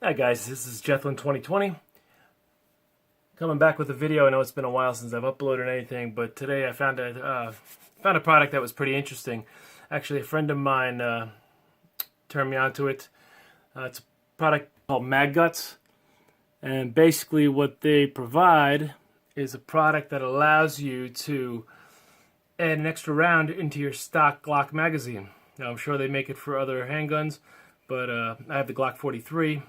Hi guys, this is Jethlin 2020 coming back with a video. I know it's been a while since I've uploaded anything, but today I found a product that was pretty interesting. Actually, a friend of mine turned me onto it. It's a product called MagGuts, and basically what they provide is a product that allows you to add an extra round into your stock Glock magazine. Now I'm sure they make it for other handguns, but I have the Glock 43.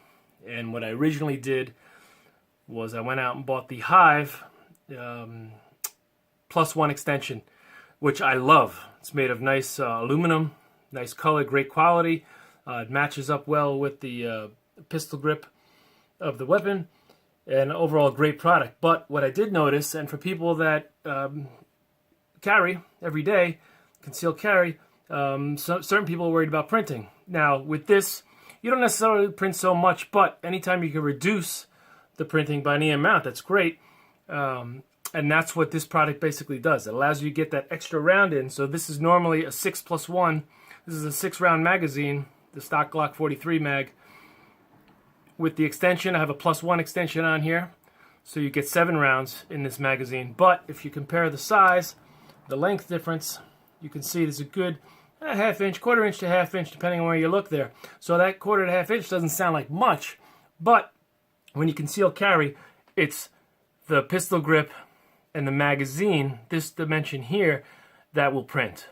And what I originally did was I went out and bought the Hive +1 extension, which I love. It's made of nice aluminum, nice color, great quality. It matches up well with the pistol grip of the weapon, and overall great product. But what I did notice, and for people that carry every day, concealed carry, certain people are worried about printing. Now with this, you don't necessarily print so much, but anytime you can reduce the printing by any amount, that's great. And that's what this product basically does. It allows you to get that extra round in. So this is normally a 6+1. This is a 6-round magazine, the stock Glock 43 mag. With the extension, I have a +1 extension on here. So you get 7 rounds in this magazine. But if you compare the size, the length difference, you can see there's a good a ½ inch, ¼ inch to ½ inch, depending on where you look there. So that ¼ to ½ inch doesn't sound like much, but when you conceal carry, it's the pistol grip and the magazine, this dimension here, that will print.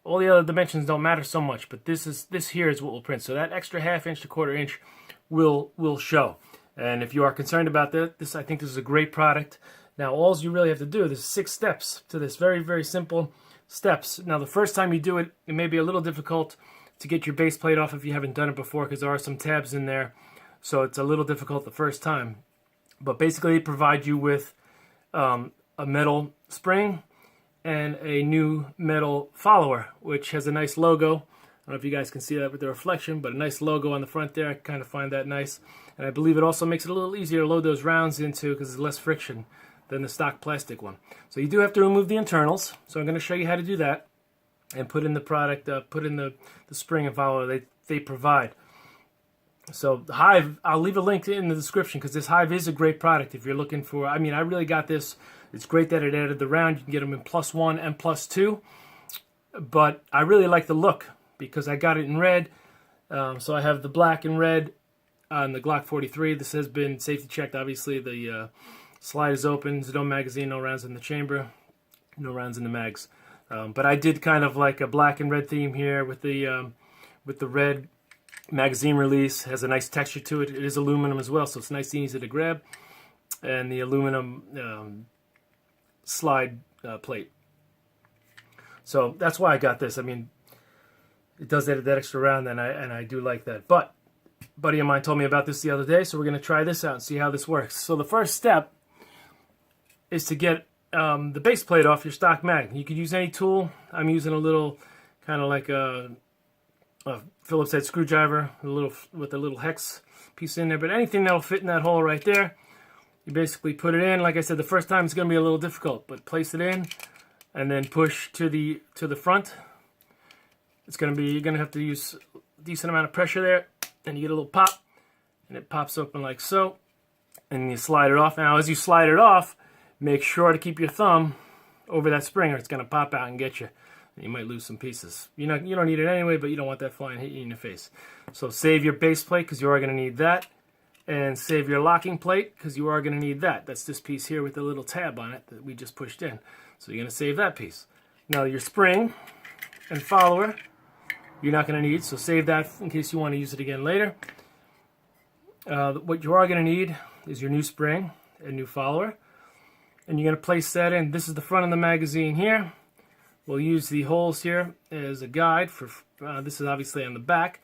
All the other dimensions don't matter so much, but this here is what will print. So that extra ½ inch to ¼ inch will show. And if you are concerned about that, I think this is a great product. Now, all you really have to do, there's 6 steps to this, very, very simple steps. Now, the first time you do it, it may be a little difficult to get your base plate off if you haven't done it before, because there are some tabs in there, so it's a little difficult the first time. But basically, they provide you with a metal spring and a new metal follower, which has a nice logo. I don't know if you guys can see that with the reflection, but a nice logo on the front there. I kind of find that nice. And I believe it also makes it a little easier to load those rounds into, because there's less friction than the stock plastic one. So you do have to remove the internals. So I'm going to show you how to do that and put in the product, put in the spring and follower they provide. So the Hive, I'll leave a link in the description, because this Hive is a great product if you're looking for, I mean, I really got this. It's great that it added the round. You can get them in +1 and +2. But I really like the look because I got it in red. So I have the black and red on the Glock 43. This has been safety checked, obviously. The slide is open. There's no magazine, no rounds in the chamber, no rounds in the mags. But I did kind of like a black and red theme here with the red magazine release. It has a nice texture to it. It is aluminum as well, so it's nice and easy to grab. And the aluminum slide plate. So that's why I got this. I mean, it does add that extra round, and I do like that. But a buddy of mine told me about this the other day, so we're going to try this out and see how this works. So the first step is to get the base plate off your stock mag. You could use any tool. I'm using a little, kind of like a Phillips head screwdriver with a little hex piece in there. But anything that'll fit in that hole right there, you basically put it in. Like I said, the first time it's going to be a little difficult, but place it in and then push to the front. It's going to be, you're going to have to use a decent amount of pressure there, and you get a little pop, and it pops open like so, and you slide it off. Now, as you slide it off, make sure to keep your thumb over that spring, or it's going to pop out and get you. You might lose some pieces. You don't need it anyway, but you don't want that flying hit you in the face. So save your base plate, because you are going to need that, and save your locking plate, because you are going to need that. That's this piece here with the little tab on it that we just pushed in. So you're going to save that piece. Now your spring and follower, you're not going to need, so save that in case you want to use it again later. What you are going to need is your new spring and new follower, and you're going to place that in. This is the front of the magazine here. We'll use the holes here as a guide for. This is obviously on the back,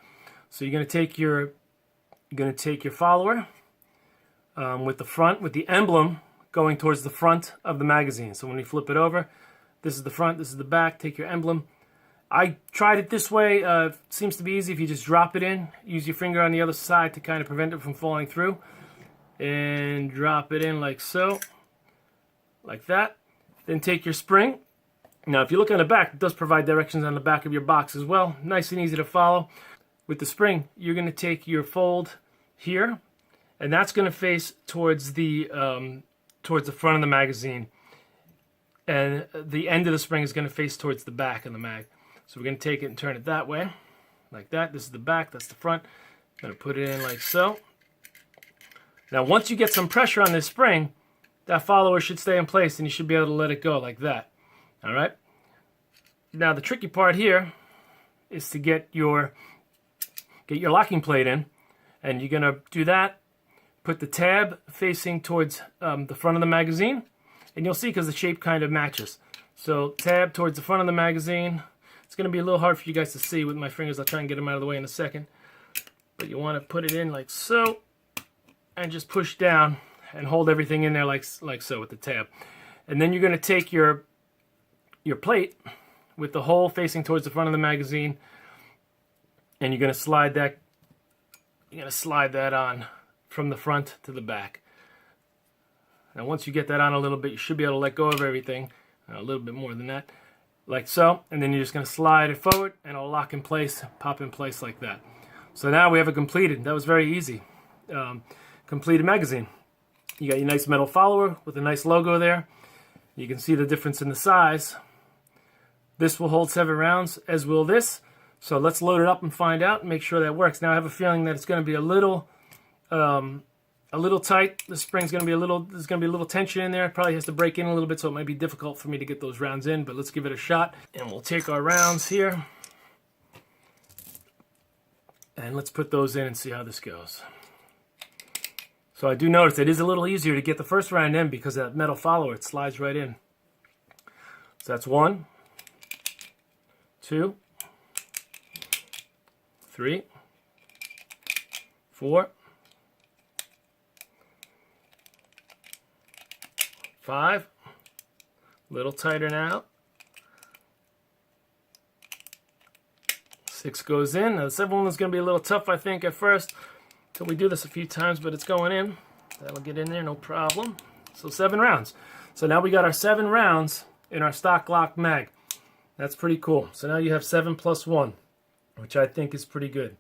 so you're going to take your follower with the emblem going towards the front of the magazine. So when you flip it over, this is the front, this is the back. Take your emblem. I tried it this way. Seems to be easy if you just drop it in. Use your finger on the other side to kind of prevent it from falling through. And drop it in like so. Like that. Then take your spring. Now if you look on the back, it does provide directions on the back of your box as well. Nice and easy to follow. With the spring, you're going to take your fold here, and that's going to face towards the front of the magazine, and the end of the spring is going to face towards the back of the mag. So we're going to take it and turn it that way, like that. This is the back, that's the front. I'm going to put it in like so. Now once you get some pressure on this spring, that follower should stay in place and you should be able to let it go like that. All right? Now the tricky part here is to get your locking plate in, and you're going to do that, put the tab facing towards the front of the magazine, and you'll see because the shape kind of matches. So tab towards the front of the magazine. It's going to be a little hard for you guys to see with my fingers. I'll try and get them out of the way in a second. But you want to put it in like so, and just push down and hold everything in there like so with the tab. And then you're going to take your plate with the hole facing towards the front of the magazine, and you're going to slide that on from the front to the back. Now once you get that on a little bit, you should be able to let go of everything, a little bit more than that, like so, and then you're just going to slide it forward and it'll lock in place, pop in place like that. So now we have a completed, that was very easy, completed magazine. You got your nice metal follower with a nice logo there. You can see the difference in the size. This will hold 7 rounds, as will this. So let's load it up and find out and make sure that works. Now I have a feeling that it's going to be a little tight. The spring's going to be there's going to be a little tension in there. It probably has to break in a little bit, so it might be difficult for me to get those rounds in, but let's give it a shot. And we'll take our rounds here, and let's put those in and see how this goes. So I do notice it is a little easier to get the first round in because of that metal follower. It slides right in. So that's 1, 2, 3, 4, 5. A little tighter now. 6 goes in. Now the 7th one is going to be a little tough, I think, at first. So we do this a few times, but it's going in. That'll get in there, no problem. So 7 rounds. So now we got our 7 rounds in our stock Glock mag. That's pretty cool. So now you have 7 plus 1, which I think is pretty good.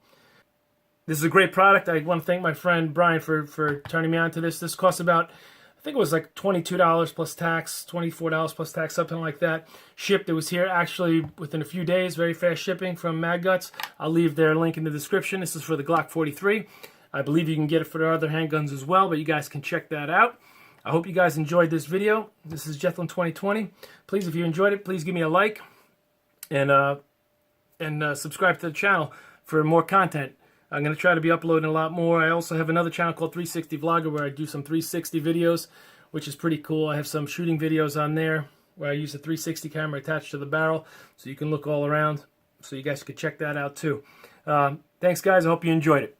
This is a great product. I want to thank my friend Brian for turning me on to this. This costs about, I think it was like $22 plus tax, $24 plus tax, something like that. Shipped. It was here actually within a few days. Very fast shipping from MagGuts. I'll leave their link in the description. This is for the Glock 43. I believe you can get it for their other handguns as well, but you guys can check that out. I hope you guys enjoyed this video. This is Jethlin 2020. Please, if you enjoyed it, please give me a like and subscribe to the channel for more content. I'm going to try to be uploading a lot more. I also have another channel called 360 Vlogger where I do some 360 videos, which is pretty cool. I have some shooting videos on there where I use a 360 camera attached to the barrel so you can look all around. So you guys can check that out too. Thanks, guys. I hope you enjoyed it.